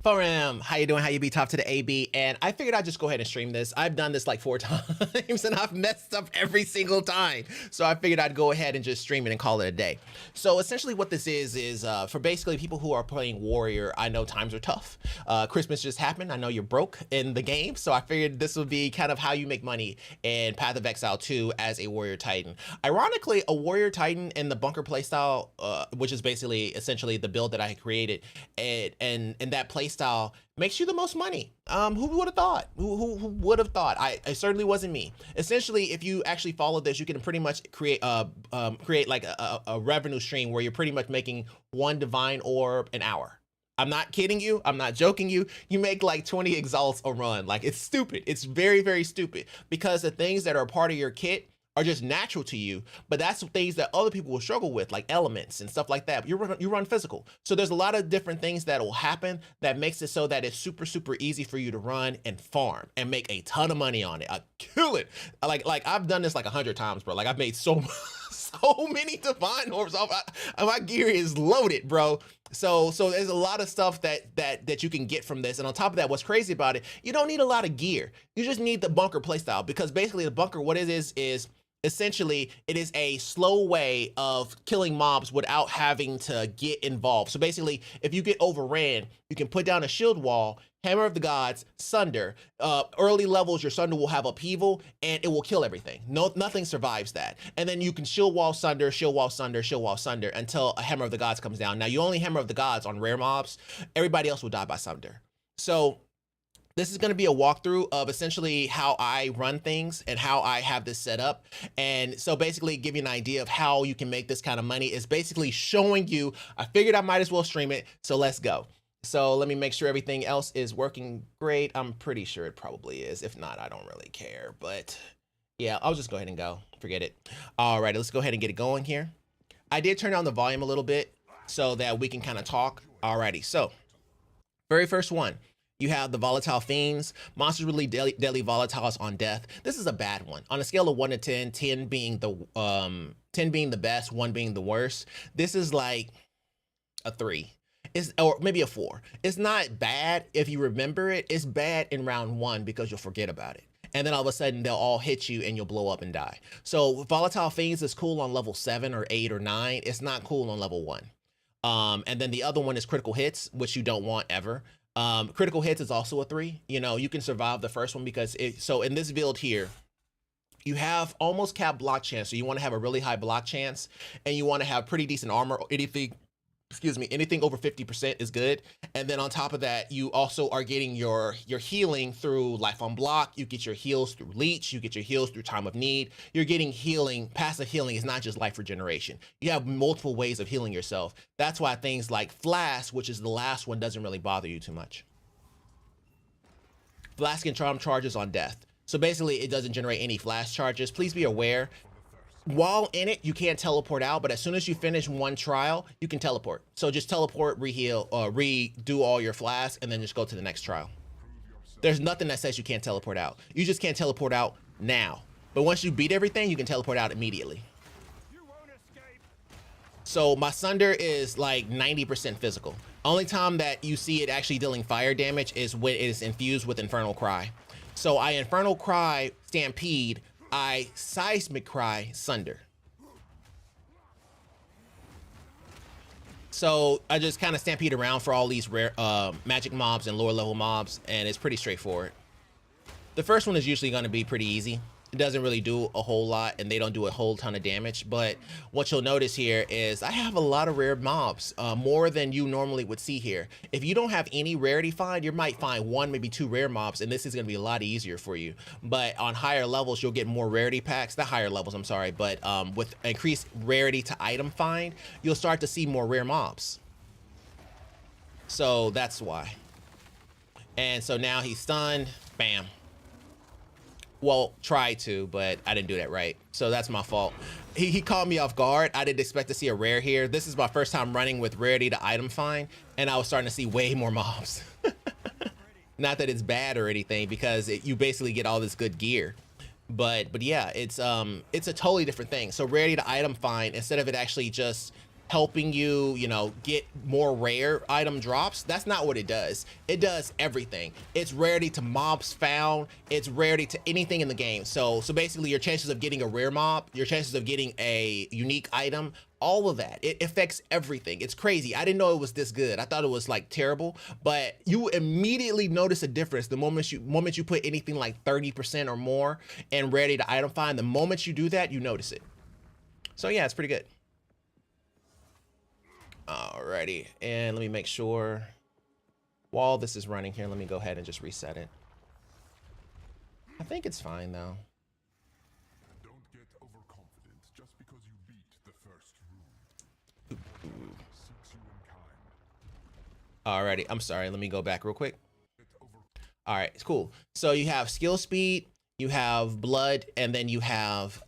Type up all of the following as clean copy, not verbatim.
Forum, how you doing? How you be? Top to the AB, and I figured I'd just go ahead and stream this. I've done this like 4 times, and I've messed up every single time. So I figured I'd go ahead and just stream it and call it a day. So essentially, what this is for basically people who are playing Warrior. I know times are tough. Christmas just happened. I know you're broke in the game, so I figured this would be kind of how you make money in Path of Exile 2 as a Warrior Titan. Ironically, a Warrior Titan in the bunker playstyle, which is basically essentially the build that I created, and that playstyle makes you the most money. Who would have thought? Who would have thought? I certainly wasn't me. Essentially, if you actually follow this, you can pretty much create like a revenue stream where you're pretty much making 1 divine orb an hour. I'm not kidding you. I'm not joking you. You make like 20 exalts a run. Like, it's stupid. It's very, very stupid, because the things that are part of your kit are just natural to you, but that's things that other people will struggle with, like elements and stuff like that. You run physical, so there's a lot of different things that will happen that makes it so that it's super easy for you to run and farm and make a ton of money on it. I kill it. Like I've done this like 100 times, bro. Like I've made so so many divine orbs off. My gear is loaded, bro. So there's a lot of stuff that you can get from this. And on top of that, what's crazy about it, you don't need a lot of gear. You just need the bunker playstyle, because basically the bunker, what it is essentially it is a slow way of killing mobs without having to get involved. So basically, if you get overran, you can put down a shield wall, Hammer of the Gods, Sunder. Early levels, your Sunder will have upheaval and it will kill everything. Nothing survives that. And then you can shield wall Sunder, shield wall Sunder, shield wall Sunder until a Hammer of the Gods comes down. Now you only Hammer of the Gods on rare mobs. Everybody else will die by Sunder. So this is going to be a walkthrough of essentially how I run things and how I have this set up. And so basically give you an idea of how you can make this kind of money is basically showing you, I figured I might as well stream it. So let's go. So let me make sure everything else is working great. I'm pretty sure it probably is. If not, I don't really care, but yeah, I'll just go ahead and go. Forget it. All right, let's go ahead and get it going here. I did turn down the volume a little bit so that we can kind of talk. Alrighty, so very first one. You have the Volatile Fiends. Monsters really deadly volatiles on death. This is a bad one. On a scale of 1 to 10, 10 being the best, 1 being the worst. This is like a 3. Or maybe a 4. It's not bad if you remember it. It's bad in round 1 because you'll forget about it. And then all of a sudden they'll all hit you and you'll blow up and die. So Volatile Fiends is cool on level 7 or 8 or 9. It's not cool on level 1. And then the other one is Critical Hits, which you don't want ever. Critical Hits is also a 3. You know, you can survive the first one because so in this build here, you have almost capped block chance. So you want to have a really high block chance and you want to have pretty decent armor. Anything over 50% is good. And then on top of that, you also are getting your healing through life on block. You get your heals through leech. You get your heals through time of need. You're getting healing. Passive healing is not just life regeneration. You have multiple ways of healing yourself. That's why things like Flask, which is the last one, doesn't really bother you too much. Flask and charm charges on death. So basically it doesn't generate any flash charges. Please be aware, while in it, you can't teleport out, but as soon as you finish one trial, you can teleport. So just teleport, reheal, redo all your flasks, and then just go to the next trial. There's nothing that says you can't teleport out. You just can't teleport out now. But once you beat everything, you can teleport out immediately. So my Sunder is like 90% physical. Only time that you see it actually dealing fire damage is when it is infused with Infernal Cry. So I Infernal Cry Stampede, I Seismic Cry Sunder. So I just kind of stampede around for all these rare magic mobs and lower level mobs, and it's pretty straightforward. The first one is usually going to be pretty easy. It doesn't really do a whole lot, and they don't do a whole ton of damage. But what you'll notice here is I have a lot of rare mobs, more than you normally would see here. If you don't have any rarity find, you might find 1, maybe 2 rare mobs, and this is going to be a lot easier for you. But on higher levels, you'll get more rarity packs. Not higher levels, I'm sorry, but with increased rarity to item find, you'll start to see more rare mobs. So that's why. And so now he's stunned. Bam. Well, tried to, but I didn't do that right. So that's my fault. He caught me off guard. I didn't expect to see a rare here. This is my first time running with rarity to item find, and I was starting to see way more mobs. Not that it's bad or anything, because you basically get all this good gear. But yeah, it's a totally different thing. So rarity to item find, instead of it actually just helping you, you know, get more rare item drops, that's not what it does. It does everything. It's rarity to mobs found, it's rarity to anything in the game. So basically your chances of getting a rare mob, your chances of getting a unique item, all of that, it affects everything. It's crazy. I didn't know it was this good. I thought it was like terrible, but you immediately notice a difference the moment you put anything like 30% or more in rarity to item find. The moment you do that, you notice it. So yeah, it's pretty good. Alrighty, and let me make sure while this is running here, let me go ahead and just reset it. I think it's fine though. Don't get overconfident just because you beat the first room. Alrighty, I'm sorry, let me go back real quick. Alright, it's cool. So you have skill speed, you have blood, and then you have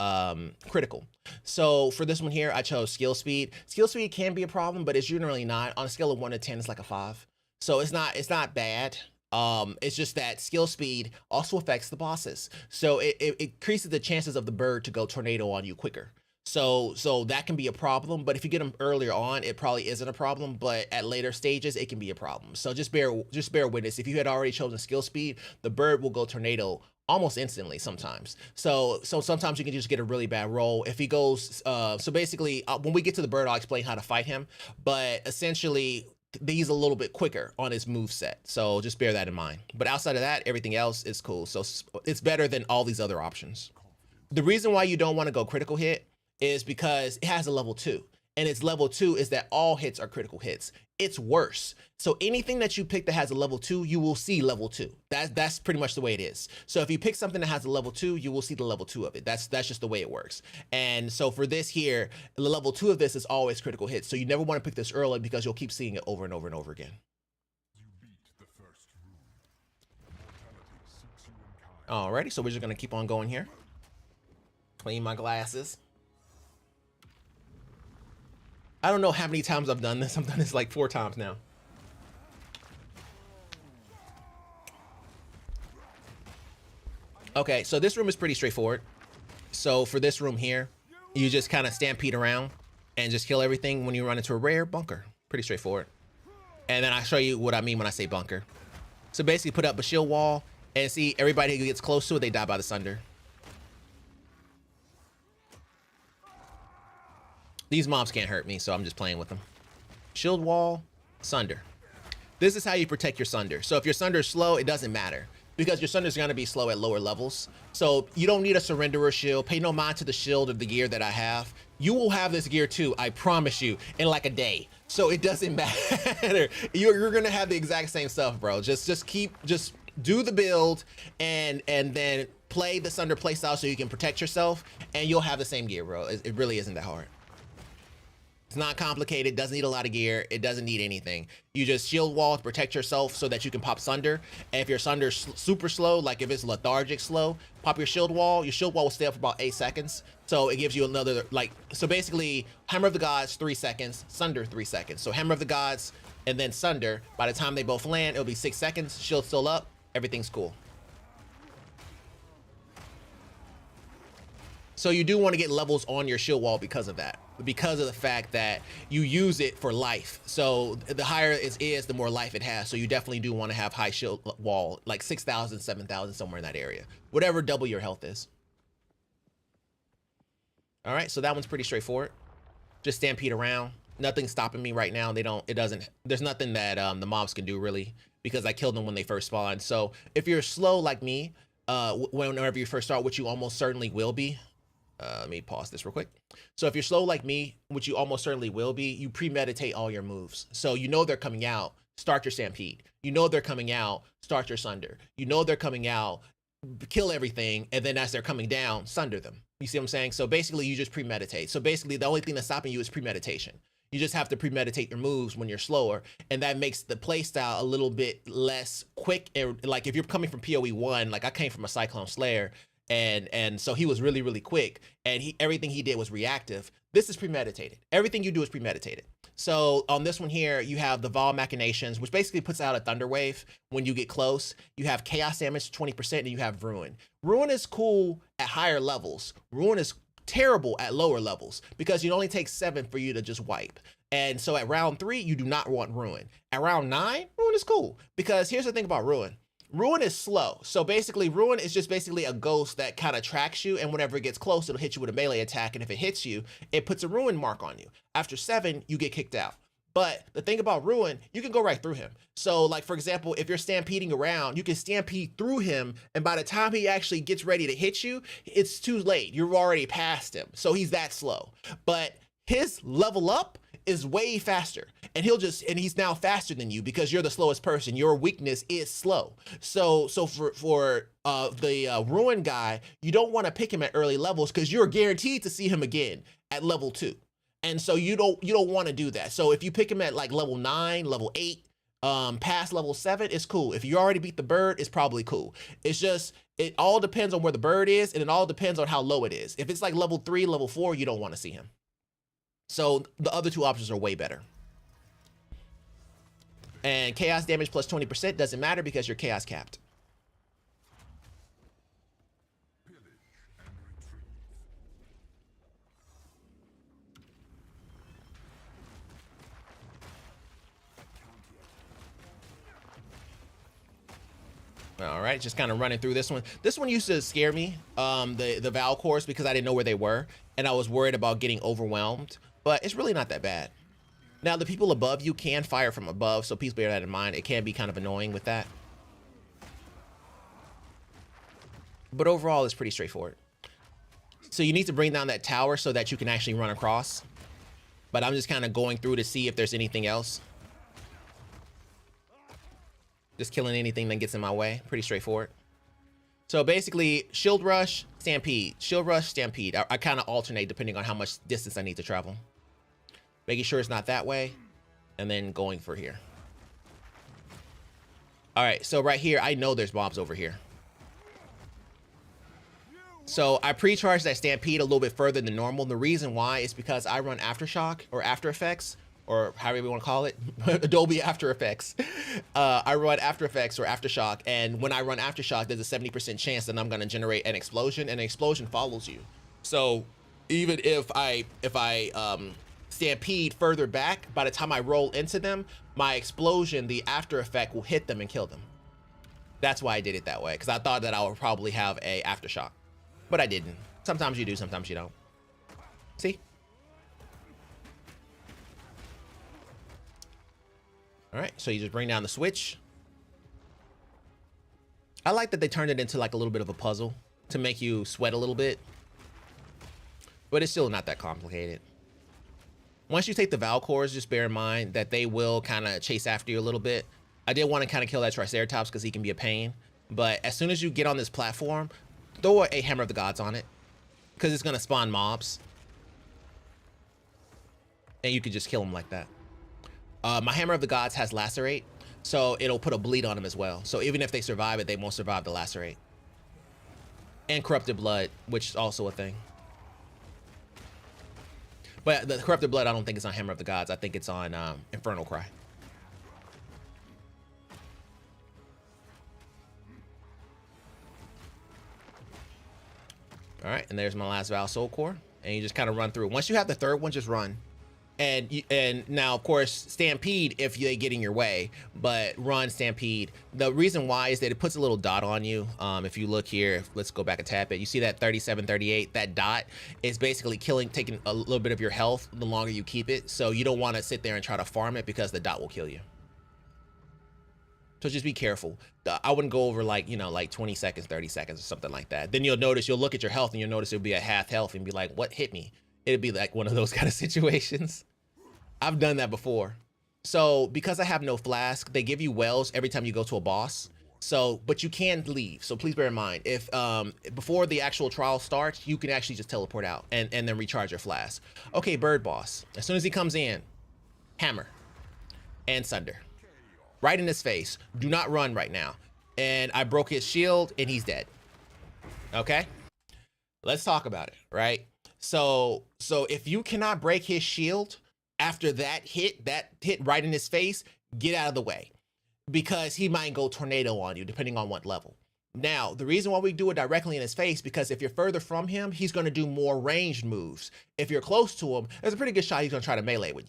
critical. So for this one here, I chose skill speed. Skill speed can be a problem, but it's generally not. On a scale of 1 to 10, it's like a 5. So it's not bad. It's just that skill speed also affects the bosses. So it increases the chances of the bird to go tornado on you quicker. So that can be a problem, but if you get them earlier on, it probably isn't a problem, but at later stages, it can be a problem. So just bear witness. If you had already chosen skill speed, the bird will go tornado almost instantly sometimes. So sometimes you can just get a really bad roll. If he goes, so basically, when we get to the bird, I'll explain how to fight him, but essentially, he's a little bit quicker on his move set. So just bear that in mind. But outside of that, everything else is cool. So it's better than all these other options. The reason why you don't want to go critical hit is because it has a level 2, and its level 2 is that all hits are critical hits. It's worse. So anything that you pick that has a level 2, you will see level 2. That's pretty much the way it is. So if you pick something that has a level 2, you will see the level 2 of it. That's just the way it works. And so for this here, the level 2 of this is always critical hits. So you never want to pick this early because you'll keep seeing it over and over and over again. You beat the first room. Mortality seeks you in kind. Alrighty, so we're just gonna keep on going here. Clean my glasses. I don't know how many times I've done this. I've done this like 4 times now. Okay, so this room is pretty straightforward. So for this room here, you just kind of stampede around and just kill everything when you run into a rare bunker. Pretty straightforward. And then I'll show you what I mean when I say bunker. So basically put up a shield wall and see everybody who gets close to it, they die by the sunder. These mobs can't hurt me, so I'm just playing with them. Shield wall, sunder. This is how you protect your sunder. So if your sunder is slow, it doesn't matter because your sunder is going to be slow at lower levels. So you don't need a surrenderer shield. Pay no mind to the shield or the gear that I have. You will have this gear too, I promise you, in like a day. So it doesn't matter. You're going to have the exact same stuff, bro. Just do the build and then play the sunder playstyle so you can protect yourself, and you'll have the same gear, bro. It really isn't that hard. It's not complicated, doesn't need a lot of gear, it doesn't need anything. You just shield wall to protect yourself so that you can pop sunder. And if your sunder's super slow, like if it's lethargic slow, pop your shield wall. Your shield wall will stay up for about 8 seconds. So it gives you another, so basically, Hammer of the Gods, 3 seconds, Sunder, 3 seconds. So Hammer of the Gods and then Sunder, by the time they both land, it'll be 6 seconds, shield still up, everything's cool. So you do want to get levels on your shield wall because of that, because of the fact that you use it for life. So the higher it is, the more life it has. So you definitely do want to have high shield wall, like 6,000, 7,000, somewhere in that area, whatever double your health is. All right, so that one's pretty straightforward. Just stampede around. Nothing's stopping me right now. There's nothing that the mobs can do really, because I killed them when they first spawned. So if you're slow like me, whenever you first start, which you almost certainly will be, let me pause this real quick. So if you're slow like me, which you almost certainly will be, you premeditate all your moves. So you know they're coming out, start your stampede. You know they're coming out, start your sunder. You know they're coming out, kill everything, and then as they're coming down, sunder them. You see what I'm saying? So basically you just premeditate. So basically the only thing that's stopping you is premeditation. You just have to premeditate your moves when you're slower, and that makes the playstyle a little bit less quick. And like if you're coming from PoE 1, like I came from a Cyclone Slayer, and so he was really, really quick, and everything he did was reactive. This is premeditated. Everything you do is premeditated. So on this one here, you have the Vol Machinations, which basically puts out a thunder wave when you get close. You have chaos damage 20%, and you have ruin. Ruin is cool at higher levels. Ruin is terrible at lower levels because it only takes 7 for you to just wipe. And so at round 3, you do not want ruin. At round 9, ruin is cool because here's the thing about ruin. Ruin is slow. So basically ruin is just basically a ghost that kind of tracks you, and whenever it gets close, it'll hit you with a melee attack, and if it hits you, it puts a ruin mark on you. After 7, you get kicked out. But the thing about ruin, you can go right through him. So like, for example, if you're stampeding around, you can stampede through him, and by the time he actually gets ready to hit you, it's too late. You're already past him. So he's that slow. But his level up is way faster, and he's now faster than you because you're the slowest person. Your weakness is slow. So for the ruin guy, you don't want to pick him at early levels because you're guaranteed to see him again at level 2. And so you don't want to do that. So if you pick him at like level 9, level 8, past level 7, it's cool. If you already beat the bird, it's probably cool. It's just It all depends on where the bird is, and it all depends on how low it is. If it's like level 3, level 4, you don't want to see him. So the other two options are way better. And chaos damage plus 20% doesn't matter because you're chaos capped. All right, just kind of running through this one. This one used to scare me, the Val course, because I didn't know where they were, and I was worried about getting overwhelmed, but it's really not that bad. Now, the people above you can fire from above, so please bear that in mind. It can be kind of annoying with that. But overall, it's pretty straightforward. So you need to bring down that tower so that you can actually run across. But I'm just kind of going through to see if there's anything else. Just killing anything that gets in my way. Pretty straightforward. So basically, shield rush, stampede. Shield rush, stampede. I kind of alternate depending on how much distance I need to travel. Making sure it's not that way. And then going for here. All right, so right here, I know there's mobs over here. So I pre-charged that stampede a little bit further than normal. The reason why is because I run Aftershock or After Effects, or however you want to call it, Adobe After Effects. I run After Effects or Aftershock, and when I run Aftershock, there's a 70% chance that I'm going to generate an explosion, and an explosion follows you. So even if I stampede further back, by the time I roll into them, my explosion, the after effect, will hit them and kill them. That's why I did it that way, because I thought that I would probably have a Aftershock, but I didn't. Sometimes you do, sometimes you don't. See? All right, so you just bring down the switch. I like that they turned it into like a little bit of a puzzle to make you sweat a little bit, but it's still not that complicated. Once you take the Val cores, just bear in mind that they will kind of chase after you a little bit. I did want to kind of kill that Triceratops because he can be a pain, but as soon as you get on this platform, throw a Hammer of the Gods on it because it's going to spawn mobs, and you can just kill them like that. My Hammer of the Gods has Lacerate, so it'll put a bleed on them as well. So even if they survive it, they won't survive the Lacerate. And Corrupted Blood, which is also a thing. But the Corrupted Blood, I don't think it's on Hammer of the Gods. I think it's on Infernal Cry. All right, and there's my last Val Soul Core. And you just kind of run through. Once you have the third one, just run. And now, of course, stampede if they get in your way, but run, stampede. The reason why is that it puts a little dot on you. If you look here, let's go back and tap it. You see that 37, 38, that dot is basically taking a little bit of your health the longer you keep it. So you don't want to sit there and try to farm it because the dot will kill you. So just be careful. I wouldn't go over like 20 seconds, 30 seconds or something like that. Then you'll look at your health and you'll notice it'll be at half health and be like, what hit me? It'd be like one of those kind of situations. I've done that before. So because I have no flask, they give you wells every time you go to a boss. So, but you can leave. So please bear in mind, if before the actual trial starts, you can actually just teleport out and then recharge your flask. Okay, bird boss. As soon as he comes in, hammer and sunder. Right in his face. Do not run right now. And I broke his shield and he's dead. Okay? Let's talk about it, right? So if you cannot break his shield after that hit right in his face, get out of the way because he might go tornado on you depending on what level. Now, the reason why we do it directly in his face, because if you're further from him, he's going to do more ranged moves. If you're close to him, there's a pretty good shot he's going to try to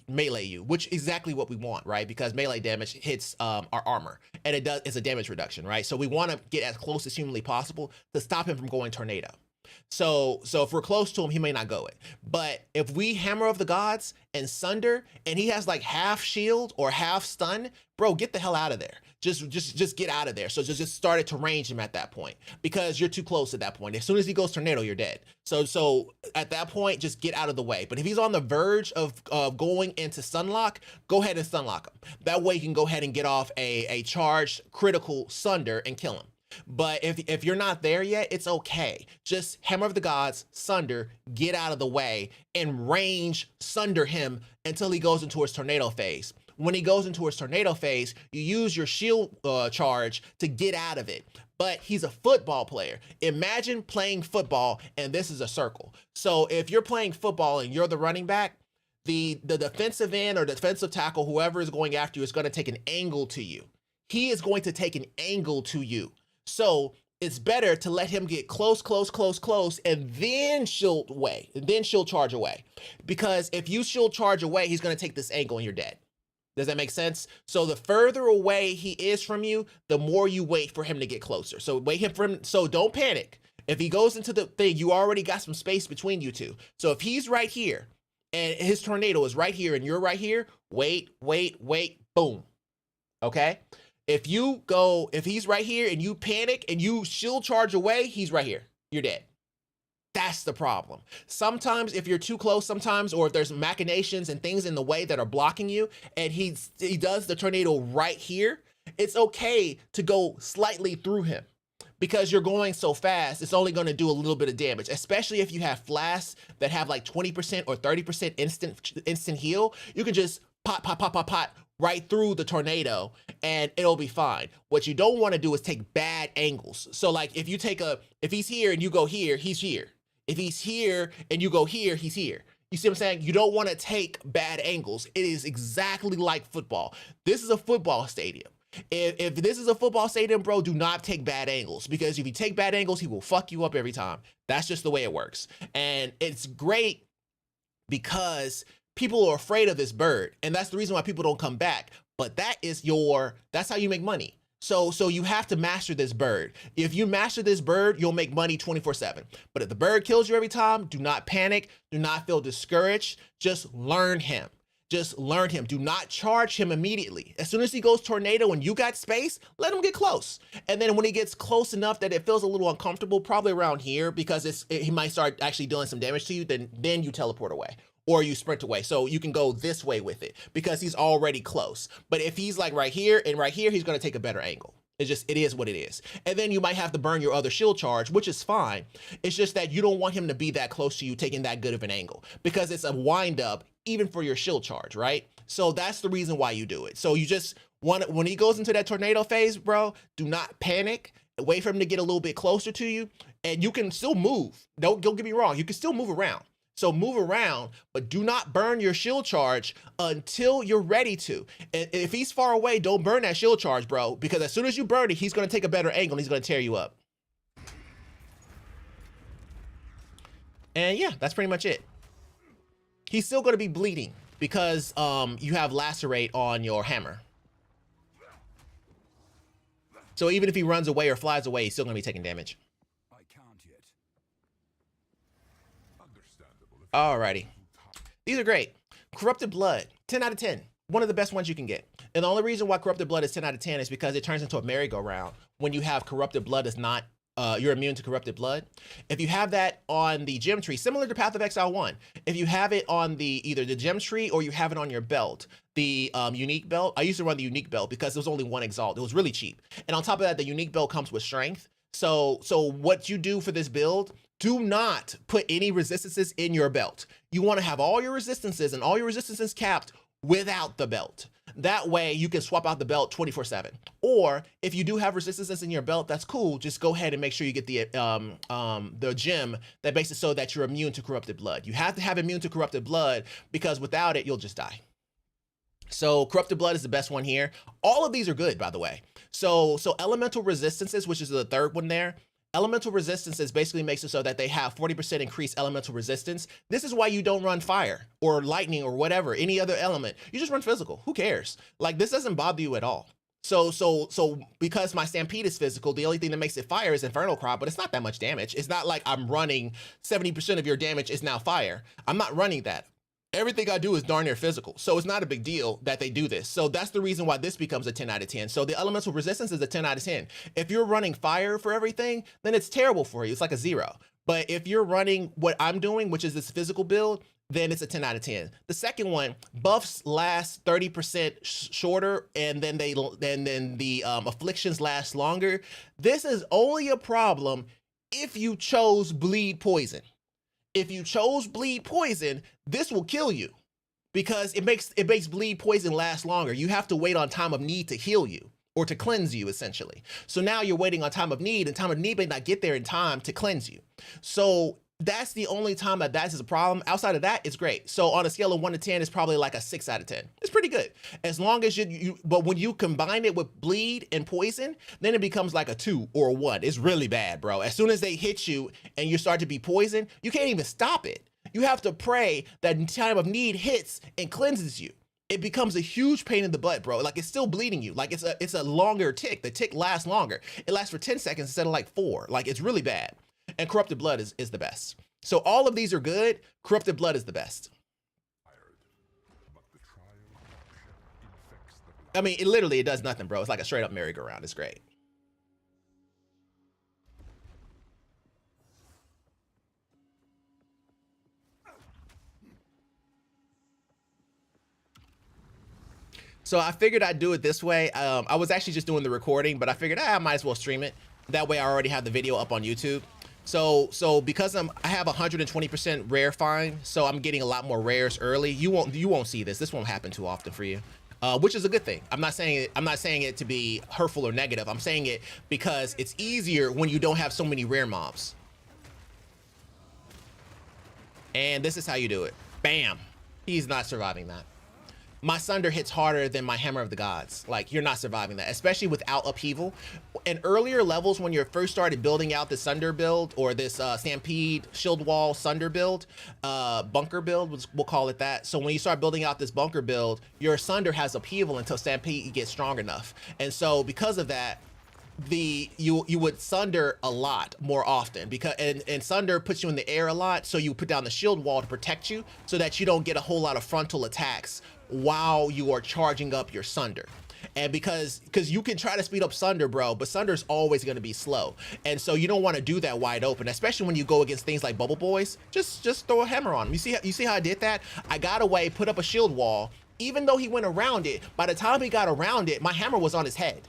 melee you, which is exactly what we want, right? Because melee damage hits our armor, and it's a damage reduction, right? So we want to get as close as humanly possible to stop him from going tornado. So if we're close to him, he may not go it. But if we Hammer of the Gods and Sunder, and he has like half shield or half stun, bro, get the hell out of there. Just get out of there. So just started to range him at that point because you're too close at that point. As soon as he goes tornado, you're dead. So at that point, just get out of the way. But if he's on the verge of going into Sunlock, go ahead and Sunlock him. That way you can go ahead and get off a charged critical Sunder and kill him. But if you're not there yet, it's okay. Just Hammer of the Gods, Sunder, get out of the way, and range Sunder him until he goes into his tornado phase. When he goes into his tornado phase, you use your shield charge to get out of it. But he's a football player. Imagine playing football and this is a circle. So if you're playing football and you're the running back, the defensive end or defensive tackle, whoever is going after you, is going to take an angle to you. He is going to take an angle to you. So it's better to let him get close, and then shield away, and then shield charge away. Because if you shield charge away, he's going to take this angle and you're dead. Does that make sense? So the further away he is from you, the more you wait for him to get closer. So wait for him. So don't panic. If he goes into the thing, you already got some space between you two. So if he's right here and his tornado is right here and you're right here, wait, boom. Okay? If he's right here and you panic and you shield charge away, he's right here. You're dead. That's the problem. Sometimes if you're too close, or if there's machinations and things in the way that are blocking you, and he does the tornado right here, it's okay to go slightly through him. Because you're going so fast, it's only going to do a little bit of damage, especially if you have flasks that have like 20% or 30% instant heal. You can just pot right through the tornado and it'll be fine. What you don't want to do is take bad angles. So like if he's here and you go here, he's here. If he's here and you go here, he's here. You see what I'm saying? You don't want to take bad angles. It is exactly like football. This is a football stadium. If this is a football stadium, bro, do not take bad angles, because if you take bad angles, he will fuck you up every time. That's just the way it works. And it's great because people are afraid of this bird, and that's the reason why people don't come back. But that's how you make money. So you have to master this bird. If you master this bird, you'll make money 24/7. But if the bird kills you every time, do not panic. Do not feel discouraged. Just learn him. Do not charge him immediately. As soon as he goes tornado and you got space, let him get close. And then when he gets close enough that it feels a little uncomfortable, probably around here, because he might start actually doing some damage to you, then you teleport away. Or you sprint away. So you can go this way with it because he's already close. But if he's like right here and right here, he's going to take a better angle. It is what it is. And then you might have to burn your other shield charge, which is fine. It's just that you don't want him to be that close to you taking that good of an angle, because it's a wind up even for your shield charge, right? So that's the reason why you do it. So you just want, when he goes into that tornado phase, bro, do not panic. Wait for him to get a little bit closer to you, and you can still move. Don't get me wrong. You can still move around. So move around, but do not burn your shield charge until you're ready to. And if he's far away, don't burn that shield charge, bro, because as soon as you burn it, he's going to take a better angle and he's going to tear you up. And yeah, that's pretty much it. He's still going to be bleeding because you have lacerate on your hammer. So even if he runs away or flies away, he's still going to be taking damage. Alrighty. These are great. Corrupted Blood, 10 out of 10. One of the best ones you can get. And the only reason why Corrupted Blood is 10 out of 10 is because it turns into a merry-go-round when you have Corrupted Blood is not, you're immune to Corrupted Blood. If you have that on the gem tree, similar to Path of Exile 1, if you have it on either the gem tree or you have it on your belt, the unique belt, I used to run the unique belt because there was only one exalt. It was really cheap. And on top of that, the unique belt comes with strength. So what you do for this build, do not put any resistances in your belt. You want to have all your resistances and all your resistances capped without the belt. That way you can swap out the belt 24/7. Or if you do have resistances in your belt, that's cool. Just go ahead and make sure you get the gem that makes it so that you're immune to Corrupted Blood. You have to have immune to Corrupted Blood because without it, you'll just die. So Corrupted Blood is the best one here. All of these are good, by the way. So elemental resistances, which is the third one there. Elemental resistances basically makes it so that they have 40% increased elemental resistance. This is why you don't run fire or lightning or whatever, any other element. You just run physical. Who cares? Like, this doesn't bother you at all. So because my Stampede is physical, the only thing that makes it fire is Infernal Crop, but it's not that much damage. It's not like I'm running 70% of your damage is now fire. I'm not running that. Everything I do is darn near physical. So it's not a big deal that they do this. So that's the reason why this becomes a 10 out of 10. So the elemental resistance is a 10 out of 10. If you're running fire for everything, then it's terrible for you. It's like a 0. But if you're running what I'm doing, which is this physical build, then it's a 10 out of 10. The second one, buffs last 30% shorter, and then the afflictions last longer. This is only a problem if you chose bleed poison. If you chose bleed poison, this will kill you because it makes bleed poison last longer. You have to wait on time of need to heal you or to cleanse you, essentially. So now you're waiting on time of need, and time of need may not get there in time to cleanse you. So that's the only time that is a problem. Outside of that, it's great. So on a scale of 1 to 10, it's probably like a 6 out of 10. It's pretty good. As long as but when you combine it with bleed and poison, then it becomes like a 2 or a 1. It's really bad, bro. As soon as they hit you and you start to be poisoned, you can't even stop it. You have to pray that time of need hits and cleanses you. It becomes a huge pain in the butt, bro. Like, it's still bleeding you. Like, it's a longer tick. The tick lasts longer. It lasts for 10 seconds instead of like 4. Like, it's really bad. And corrupted blood is the best. So all of these are good. Corrupted blood is the best. I mean, it does nothing, bro. It's like a straight up merry-go-round. It's great. So I figured I'd do it this way. I was actually just doing the recording, but I figured I might as well stream it. That way I already have the video up on YouTube. So because I have 120% rare find, so I'm getting a lot more rares early. You won't see this. This won't happen too often for you, which is a good thing. I'm not saying it to be hurtful or negative. I'm saying it because it's easier when you don't have so many rare mobs. And this is how you do it. Bam. He's not surviving that. My Sunder hits harder than my Hammer of the Gods. Like, you're not surviving that, especially without upheaval. In earlier levels, when you first started building out the Sunder build, or this Stampede, Shield Wall, Sunder build, bunker build, we'll call it that. So when you start building out this bunker build, your Sunder has upheaval until Stampede gets strong enough. And so because of that, you would Sunder a lot more often, because and Sunder puts you in the air a lot, so you put down the shield wall to protect you so that you don't get a whole lot of frontal attacks while you are charging up your Sunder. And because you can try to speed up Sunder, bro, but Sunder's always going to be slow, and so you don't want to do that wide open, especially when you go against things like Bubble Boys. Just throw a hammer on him. You see how I did that? I got away, put up a shield wall. Even though he went around it, by the time he got around it, my hammer was on his head.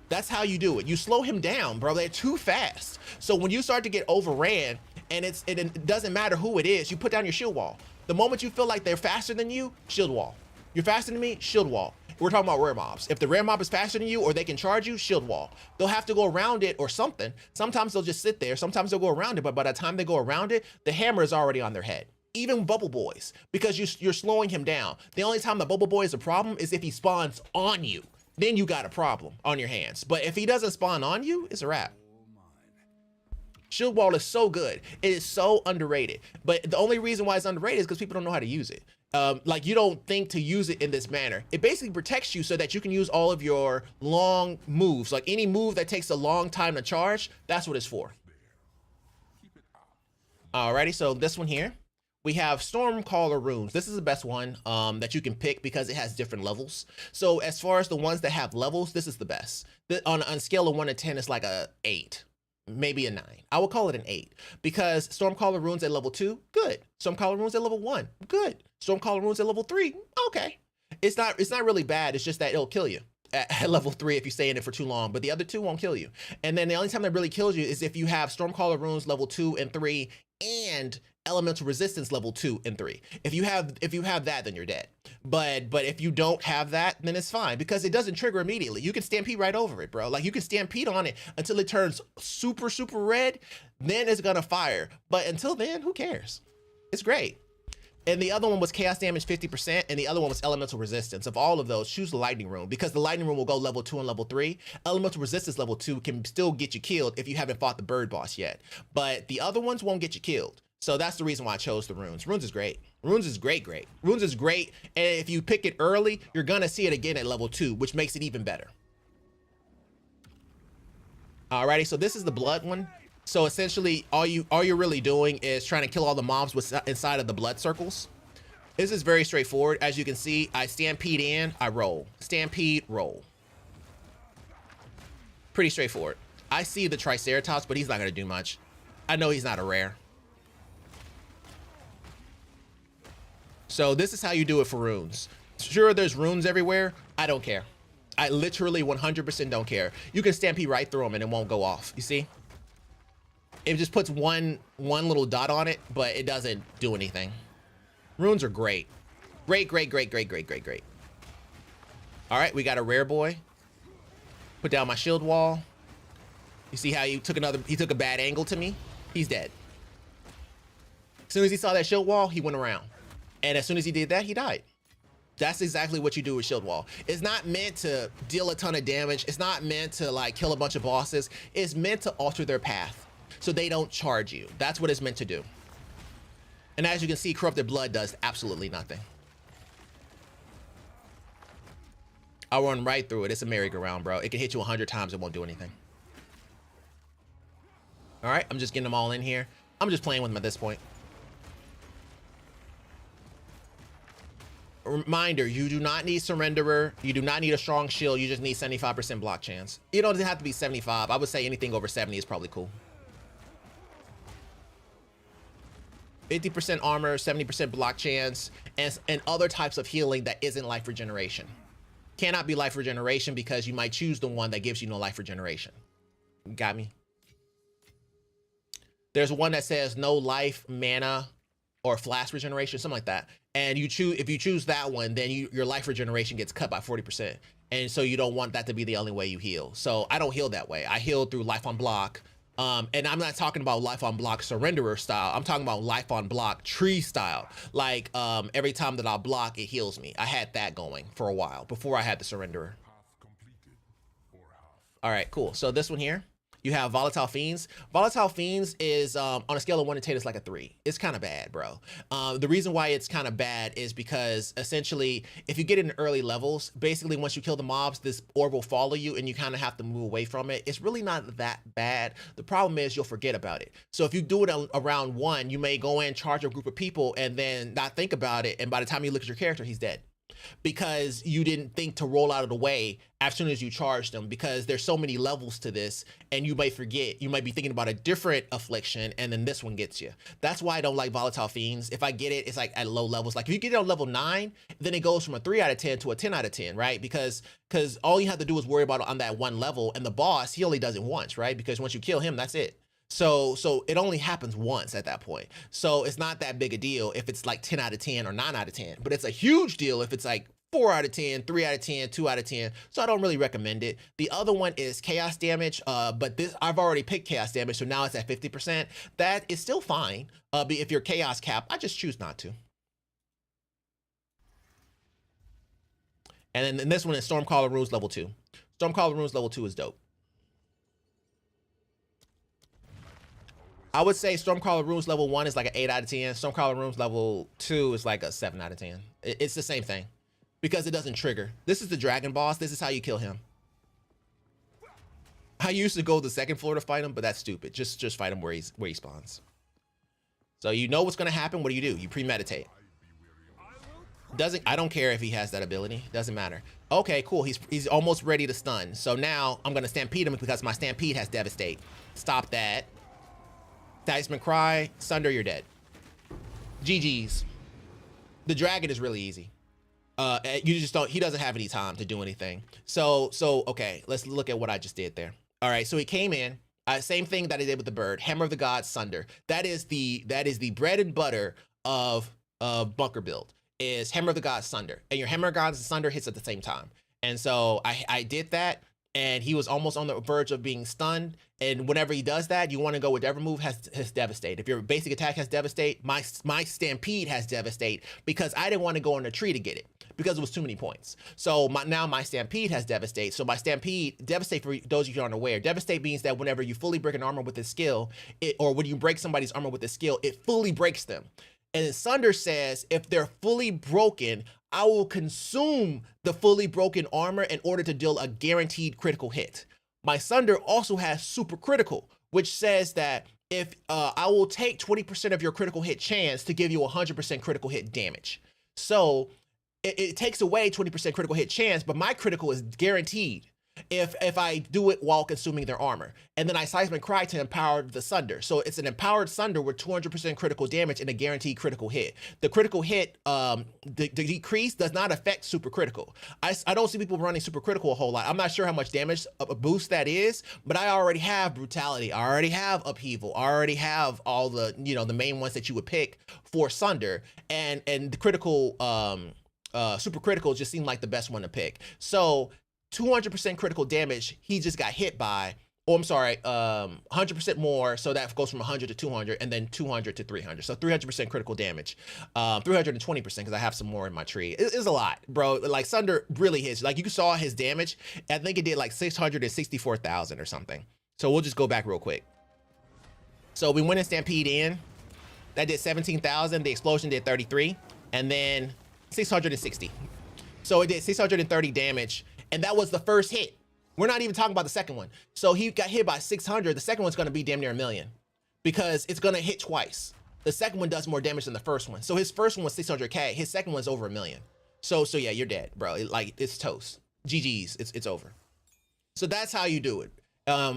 That's how you do it. You slow him down, bro. They're too fast. So when you start to get overran, and it doesn't matter who it is, you put down your shield wall. The moment you feel like they're faster than you, shield wall. You're faster than me, shield wall. We're talking about rare mobs. If the rare mob is faster than you or they can charge you, shield wall. They'll have to go around it or something. Sometimes they'll just sit there. Sometimes they'll go around it, but by the time they go around it, the hammer is already on their head. Even Bubble Boys, because you're slowing him down. The only time the Bubble Boy is a problem is if he spawns on you. Then you got a problem on your hands. But if he doesn't spawn on you, it's a wrap. Shield wall is so good. It is so underrated. But the only reason why it's underrated is because people don't know how to use it. Like, you don't think to use it in this manner. It basically protects you so that you can use all of your long moves. Like, any move that takes a long time to charge, that's what it's for. Alrighty, so this one here. We have Stormcaller runes. This is the best one that you can pick because it has different levels. So as far as the ones that have levels, this is the best. On a scale of 1 to 10, it's like a 8, maybe a 9. I would call it an 8 because Stormcaller runes at level 2, good. Stormcaller runes at level 1, good. Stormcaller runes at level 3, okay. It's not really bad. It's just that it'll kill you at level 3 if you stay in it for too long, but the other 2 won't kill you. And then the only time that really kills you is if you have Stormcaller runes level 2 and 3 and elemental resistance level 2 and 3. If you have that, then you're dead. But if you don't have that, then it's fine because it doesn't trigger immediately. You can stampede right over it, bro. Like, you can stampede on it until it turns super red, then it's gonna fire. But until then, who cares? It's great. And the other one was chaos damage 50%, and the other one was elemental resistance. Of all of those, choose the lightning rune because the lightning rune will go level 2 and level 3. Elemental resistance level 2 can still get you killed if you haven't fought the bird boss yet, but the other ones won't get you killed. So that's the reason why I chose the runes. Runes is great. Runes is great. Runes is great, and if you pick it early, you're gonna see it again at level 2, which makes it even better. Alrighty, so this is the blood one. So essentially, all you're really doing is trying to kill all the mobs inside of the blood circles. This is very straightforward. As you can see, I stampede in, I roll. Stampede, roll. Pretty straightforward. I see the Triceratops, but he's not gonna do much. I know he's not a rare. So this is how you do it for runes. Sure, there's runes everywhere. I don't care. I literally 100% don't care. You can stampede right through them and it won't go off. You see? It just puts one little dot on it, but it doesn't do anything. Runes are great. Great. All right, we got a rare boy. Put down my shield wall. You see how he took a bad angle to me? He's dead. As soon as he saw that shield wall, he went around. And as soon as he did that, he died. That's exactly what you do with shield wall. It's not meant to deal a ton of damage. It's not meant to like kill a bunch of bosses. It's meant to alter their path so they don't charge you. That's what it's meant to do. And as you can see, corrupted blood does absolutely nothing. I'll run right through it. It's a merry-go-round, bro. It can hit you 100 times. It won't do anything. All right, I'm just getting them all in here. I'm just playing with them at this point. Reminder, you do not need Surrenderer. You do not need a strong shield. You just need 75% block chance. You don't have to be 75. I would say anything over 70 is probably cool. 50% armor, 70% block chance, and other types of healing that isn't life regeneration. Cannot be life regeneration because you might choose the one that gives you no life regeneration. Got me? There's one that says no life, mana, or flash regeneration, something like that. And you choose, if you choose that one, then your life regeneration gets cut by 40%. And so you don't want that to be the only way you heal. So I don't heal that way. I heal through life on block. And I'm not talking about life on block Surrenderer style. I'm talking about life on block tree style. Like every time that I block, it heals me. I had that going for a while before I had the Surrenderer. All right, cool. So this one here, you have Volatile Fiends. Volatile Fiends is on a scale of 1 to 10, it's like a 3. It's kind of bad, bro. The reason why it's kind of bad is because essentially, if you get in early levels, basically once you kill the mobs, this orb will follow you and you kind of have to move away from it. It's really not that bad. The problem is you'll forget about it. So if you do it around 1, you may go in, charge a group of people, and then not think about it. And by the time you look at your character, he's dead. Because you didn't think to roll out of the way as soon as you charged them, because there's so many levels to this and you might forget. You might be thinking about a different affliction and then this one gets you. That's why I don't like Volatile Fiends. If I get it, it's like at low levels. Like if you get it on level 9, then it goes from a 3 out of 10 to a 10 out of 10, right? Because all you have to do is worry about it on that one level, and the boss, he only does it once, right? Because once you kill him, that's it. So it only happens once at that point. So it's not that big a deal if it's like 10 out of 10 or 9 out of 10, but it's a huge deal if it's like 4 out of 10, 3 out of 10, 2 out of 10. So I don't really recommend it. The other one is chaos damage, but this I've already picked chaos damage, so now it's at 50%. That is still fine. But if you're chaos cap, I just choose not to. And then this one is Stormcaller Runes level 2. Stormcaller Runes level 2 is dope. I would say Stormcaller Runes level 1 is like an 8 out of 10. Stormcaller Runes level 2 is like a 7 out of 10. It's the same thing because it doesn't trigger. This is the dragon boss. This is how you kill him. I used to go to the second floor to fight him, but that's stupid. Just fight him where he spawns. So you know what's gonna happen. What do? You premeditate. I don't care if he has that ability. Doesn't matter. Okay, cool. He's almost ready to stun. So now I'm gonna stampede him because my stampede has devastate. Stop that. Talisman Cry, Sunder, you're dead. GG's. The dragon is really easy. You just don't, he doesn't have any time to do anything. So okay, let's look at what I just did there. All right, so he came in, same thing that I did with the bird, Hammer of the Gods, Sunder. That is the bread and butter of bunker build, is Hammer of the Gods, Sunder. And your Hammer of Gods and Sunder hits at the same time. And so I did that, and he was almost on the verge of being stunned. And whenever he does that, you want to go whichever move has Devastate. If your basic attack has Devastate, my Stampede has Devastate, because I didn't want to go on a tree to get it because it was too many points. So now my Stampede has Devastate. So my Stampede, Devastate, for those of you who aren't aware, Devastate means that whenever you fully break an armor with this skill, or when you break somebody's armor with this skill, it fully breaks them. And then Sunder says, if they're fully broken, I will consume the fully broken armor in order to deal a guaranteed critical hit. My Sunder also has super critical, which says that if I will take 20% of your critical hit chance to give you 100% critical hit damage. So it takes away 20% critical hit chance, but my critical is guaranteed. if I do it while consuming their armor. And then I Seismic Cry to empower the Sunder. So it's an empowered Sunder with 200% critical damage and a guaranteed critical hit. The critical hit, the decrease does not affect super critical. I don't see people running super critical a whole lot. I'm not sure how much damage a boost that is, but I already have Brutality. I already have Upheaval. I already have all the, you know, the main ones that you would pick for Sunder. And the critical, super critical just seemed like the best one to pick. So 200% critical damage he just got hit by, oh, I'm sorry, 100% more, so that goes from 100 to 200, and then 200 to 300, so 300% critical damage, 320% because I have some more in my tree. It's a lot, bro. Like, Sunder really hits, like, you saw his damage, I think it did like 664,000 or something. So we'll just go back real quick. So we went in Stampede in, that did 17,000, the explosion did 33, and then 660. So it did 630 damage, and that was the first hit. We're not even talking about the second one. So he got hit by 600. The second one's gonna be damn near 1 million because it's gonna hit twice. The second one does more damage than the first one. So his first one was 600K. His second one's over 1 million. So yeah, you're dead, bro. Like, it's toast. GG's, it's over. So that's how you do it.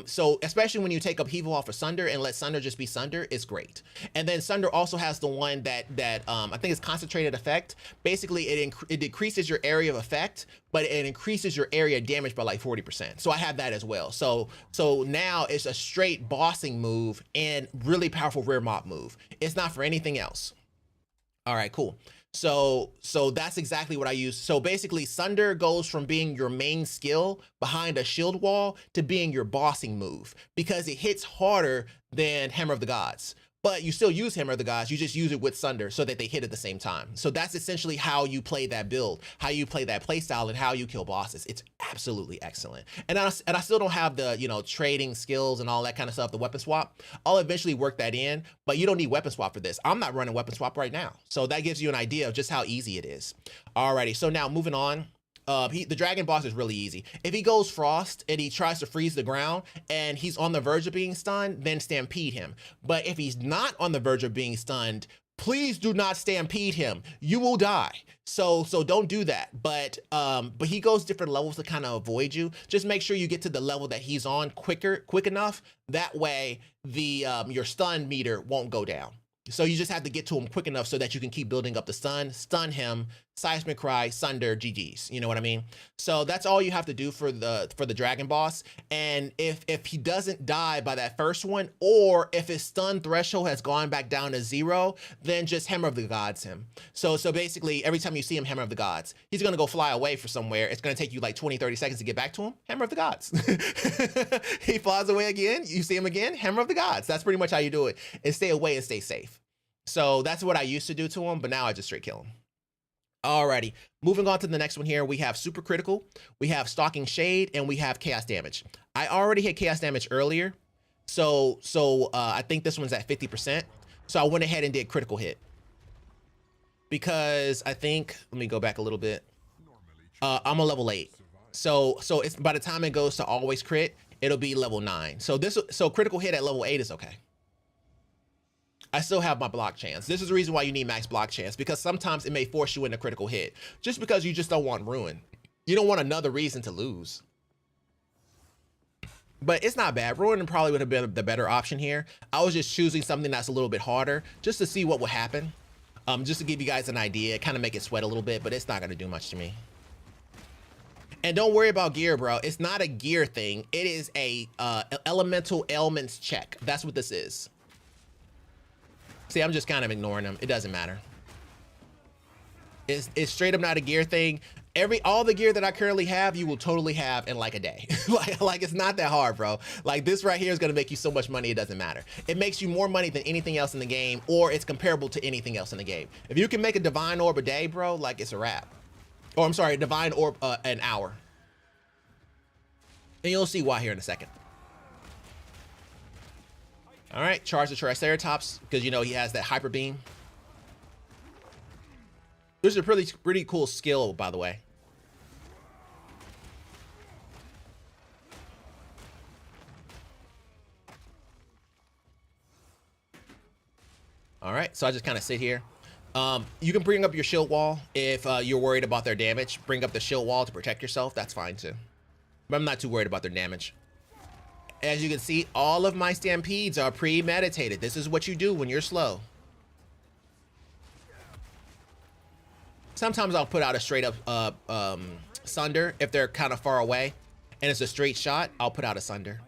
So especially when you take Upheaval off of Sunder and let Sunder just be Sunder, it's great. And then Sunder also has the one that I think is Concentrated Effect. Basically, it decreases your area of effect, but it increases your area damage by like 40%. So I have that as well. So now it's a straight bossing move and really powerful rear mop move. It's not for anything else. All right, cool. So that's exactly what I use. So basically, Sunder goes from being your main skill behind a shield wall to being your bossing move because it hits harder than Hammer of the Gods. But you still use Hammer of the Gods, you just use it with Sunder so that they hit at the same time. So that's essentially how you play that build, how you play that playstyle, and how you kill bosses. It's absolutely excellent. And I still don't have the, you know, trading skills and all that kind of stuff, the weapon swap. I'll eventually work that in, but you don't need weapon swap for this. I'm not running weapon swap right now. So that gives you an idea of just how easy it is. Alrighty, so now moving on. The dragon boss is really easy. If he goes Frost and he tries to freeze the ground and he's on the verge of being stunned, then Stampede him. But if he's not on the verge of being stunned, please do not Stampede him. You will die. So don't do that. But he goes different levels to kind of avoid you. Just make sure you get to the level that he's on quick enough. That way your stun meter won't go down. So you just have to get to him quick enough so that you can keep building up the stun him, Seismic Cry, Sunder, GG's. You know what I mean? So that's all you have to do for the dragon boss. And if he doesn't die by that first one, or if his stun threshold has gone back down to 0, then just Hammer of the Gods him. So basically, every time you see him, Hammer of the Gods, he's gonna go fly away for somewhere. It's gonna take you like 20, 30 seconds to get back to him. Hammer of the Gods. He flies away again. You see him again. Hammer of the Gods. That's pretty much how you do it. And stay away and stay safe. So that's what I used to do to him, but now I just straight kill him. Alrighty, moving on to the next one here, we have Super Critical, we have Stalking Shade, and we have Chaos Damage. I already hit Chaos Damage earlier, so I think this one's at 50%. So I went ahead and did Critical Hit. Because I think, let me go back a little bit. I'm a level 8. So it's by the time it goes to always crit, it'll be level 9. So Critical Hit at level 8 is okay. I still have my block chance. This is the reason why you need max block chance, because sometimes it may force you into critical hit just because you just don't want ruin. You don't want another reason to lose. But it's not bad. Ruin probably would have been the better option here. I was just choosing something that's a little bit harder just to see what would happen. Just to give you guys an idea, kind of make it sweat a little bit, but it's not going to do much to me. And don't worry about gear, bro. It's not a gear thing. It is a elemental ailments check. That's what this is. See, I'm just kind of ignoring them. It doesn't matter. It's straight up not a gear thing. All the gear that I currently have, you will totally have in like a day. like it's not that hard, bro. Like this right here is gonna make you so much money, it doesn't matter. It makes you more money than anything else in the game, or it's comparable to anything else in the game. If you can make a divine orb a day, bro, like it's a wrap. Or I'm sorry, divine orb an hour. And you'll see why here in a second. All right, charge the Triceratops, because you know he has that hyper beam. This is a pretty cool skill, by the way. All right, so I just kind of sit here. You can bring up your shield wall if you're worried about their damage. Bring up the shield wall to protect yourself. That's fine too. but I'm not too worried about their damage. As you can see, all of my stampedes are premeditated. This is what you do when you're slow. Sometimes I'll put out a straight up Sunder if they're kind of far away and it's a straight shot. I'll put out a Sunder.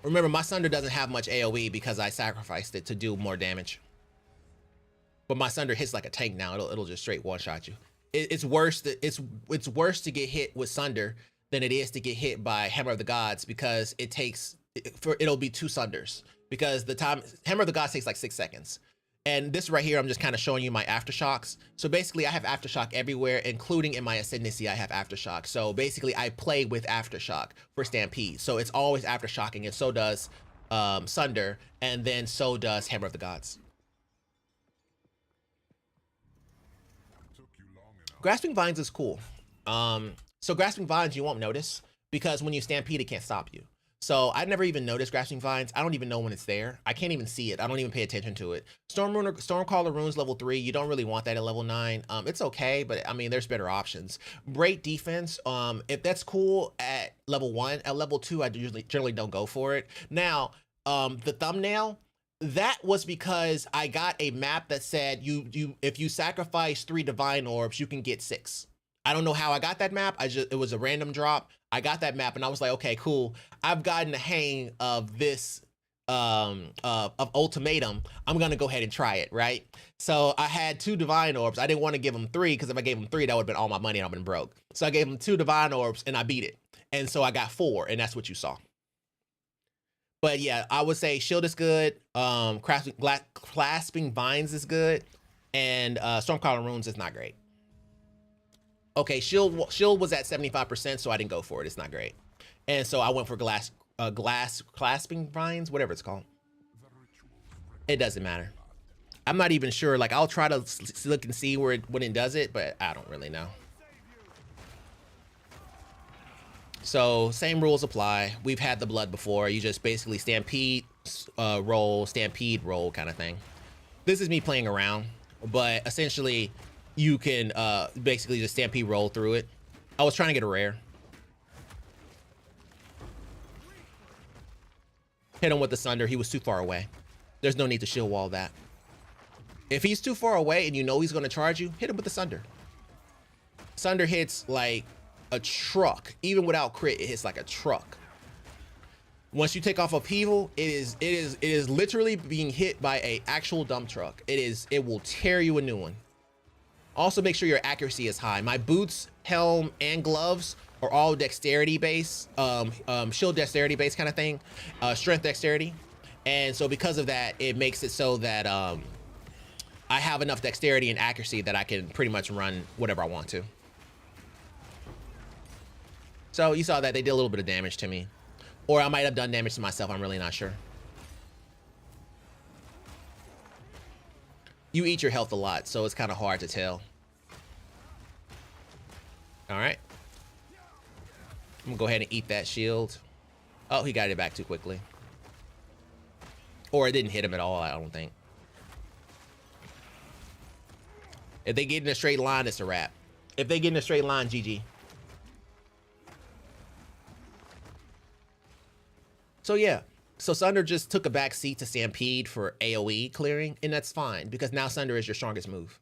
Remember, my Sunder doesn't have much AoE because I sacrificed it to do more damage. But my Sunder hits like a tank now. It'll just straight one shot you. It's worse worse to get hit with Sunder than it is to get hit by Hammer of the Gods, because it'll be 2 Sunders, because the time Hammer of the Gods takes like 6 seconds. And this right here, I'm just kind of showing you my aftershocks. So basically I have aftershock everywhere, including in my ascendancy, I have aftershock. So basically I play with aftershock for Stampede. So it's always aftershocking, and so does Sunder, and then so does Hammer of the Gods. Grasping Vines is cool. So Grasping Vines you won't notice, because when you Stampede, it can't stop you. So I never even noticed Grasping Vines. I don't even know when it's there. I can't even see it. I don't even pay attention to it. Stormcaller Runes level 3, you don't really want that at level 9. It's okay, but I mean, there's better options. Break Defense, if that's cool at level 1, at level 2, I generally don't go for it. Now, the thumbnail, that was because I got a map that said if you sacrifice 3 Divine Orbs, you can get 6. I don't know how I got that map. It was a random drop. I got that map and I was like, okay, cool. I've gotten the hang of this of Ultimatum. I'm gonna go ahead and try it, right? So I had 2 Divine Orbs. I didn't want to give him 3, because if I gave him 3, that would have been all my money and I've been broke. So I gave him 2 Divine Orbs and I beat it. And so I got 4, and that's what you saw. But yeah, I would say Shield is good. Clasping Vines is good, and Stormcaller Runes is not great. Okay, Shield was at 75%, so I didn't go for it. It's not great, and so I went for Clasping Vines, whatever it's called. It doesn't matter. I'm not even sure. Like, I'll try to look and see when it does it, but I don't really know. So same rules apply. We've had the blood before. You just basically stampede, roll kind of thing. This is me playing around, but essentially you can basically just stampede roll through it. I was trying to get a rare. Hit him with the Sunder. He was too far away. There's no need to shield wall that. If he's too far away and you know he's going to charge you, hit him with the Sunder. Sunder hits like a truck. Even without crit, it hits like a truck. Once you take off upheaval, it is literally being hit by a actual dump truck. It will tear you a new one. Also, make sure your accuracy is high. My boots, helm, and gloves are all dexterity base, shield dexterity base kind of thing, strength dexterity. And so because of that, it makes it so that I have enough dexterity and accuracy that I can pretty much run whatever I want to. So you saw that they did a little bit of damage to me, or I might have done damage to myself. I'm really not sure. You eat your health a lot, so it's kind of hard to tell. All right. I'm gonna go ahead and eat that shield. Oh, he got it back too quickly. Or it didn't hit him at all, I don't think. If they get in a straight line, it's a wrap. If they get in a straight line, GG. So yeah, so Sunder just took a back seat to Stampede for AoE clearing, and that's fine, because now Sunder is your strongest move.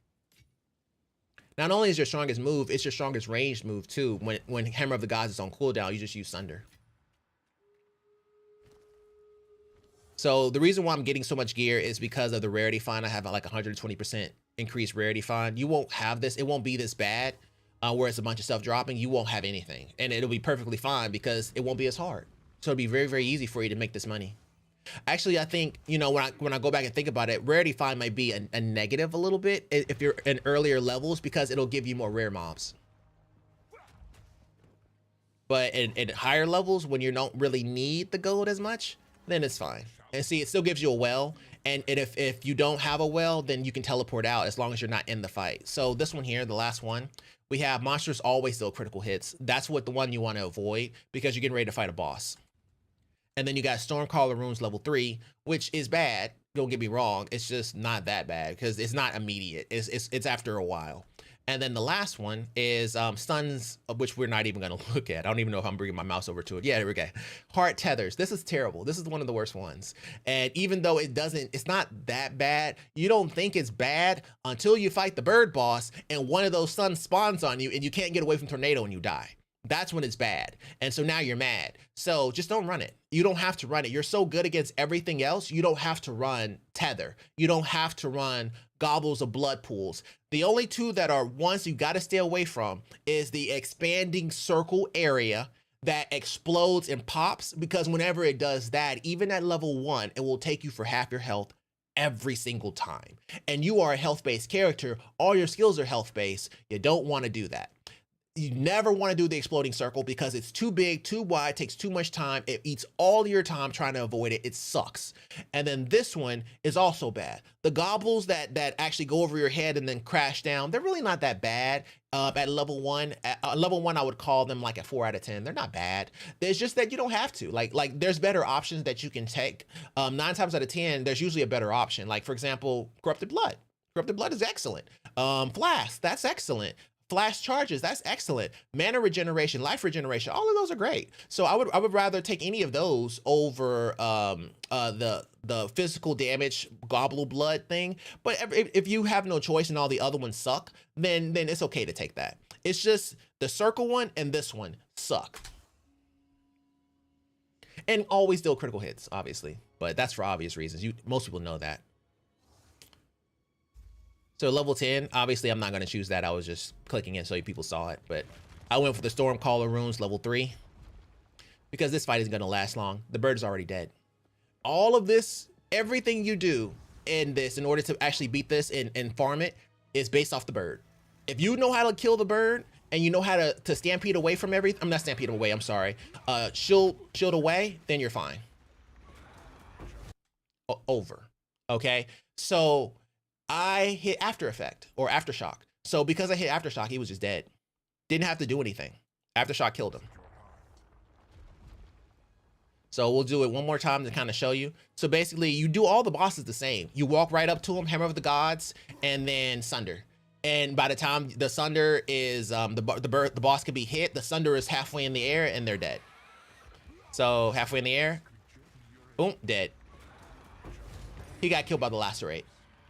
Not only is your strongest move, it's your strongest ranged move too. When Hammer of the Gods is on cooldown, you just use Sunder. So the reason why I'm getting so much gear is because of the rarity find. I have like 120% increased rarity find. You won't have this. It won't be this bad where it's a bunch of stuff dropping. You won't have anything, and it'll be perfectly fine because it won't be as hard. So it'll be very, very easy for you to make this money. Actually, I think, you know, when I go back and think about it, rarity find might be a negative a little bit if you're in earlier levels, because it'll give you more rare mobs. But in higher levels, when you don't really need the gold as much, then it's fine. And see, it still gives you a well. And if you don't have a well, then you can teleport out as long as you're not in the fight. So this one here, the last one, we have monsters always deal critical hits. That's what the one you want to avoid, because you're getting ready to fight a boss. And then you got Stormcaller Runes level 3, which is bad. Don't get me wrong. It's just not that bad because it's not immediate. It's after a while. And then the last one is stuns, which we're not even going to look at. I don't even know if I'm bringing my mouse over to it. Yeah, there we go. Heart tethers. This is terrible. This is one of the worst ones. And even though it's not that bad, you don't think it's bad until you fight the bird boss and one of those stuns spawns on you and you can't get away from tornado and you die. That's when it's bad. And so now you're mad. So just don't run it. You don't have to run it. You're so good against everything else. You don't have to run tether. You don't have to run gobbles of blood pools. The only two that are ones you got to stay away from is the expanding circle area that explodes and pops, because whenever it does that, even at level 1, it will take you for half your health every single time. And you are a health-based character. All your skills are health-based. You don't want to do that. You never want to do the exploding circle because it's too big, too wide, takes too much time. It eats all your time trying to avoid it. It sucks. And then this one is also bad. The gobbles that actually go over your head and then crash down, they're really not that bad. At level 1, I would call them like a 4 out of 10. They're not bad. It's just that you don't have to. Like there's better options that you can take. 9 times out of 10, there's usually a better option. Like for example, corrupted blood. Corrupted blood is excellent. Flask, that's excellent. Flash charges, that's excellent. Mana regeneration, life regeneration, all of those are great. So I would rather take any of those over the physical damage gobble blood thing. But if you have no choice and all the other ones suck, then it's okay to take that. It's just the circle one and this one suck. And always deal critical hits, obviously, but that's for obvious reasons. Most people know that. So level 10, obviously I'm not going to choose that. I was just clicking it so people saw it, but I went for the Stormcaller runes level 3 because this fight isn't going to last long. The bird is already dead. All of this, everything you do in this in order to actually beat this and farm it is based off the bird. If you know how to kill the bird and you know how to stampede away from everything, I'm not stampede away, I'm sorry. Shield away, then you're fine. Over. Okay. So I hit After Effect or Aftershock. So because I hit Aftershock, he was just dead. Didn't have to do anything. Aftershock killed him. So we'll do it one more time to kind of show you. So basically you do all the bosses the same. You walk right up to him, Hammer of the Gods, and then Sunder. And by the time the Sunder is, the boss can be hit, the Sunder is halfway in the air and they're dead. So halfway in the air, boom, dead. He got killed by the Lacerate.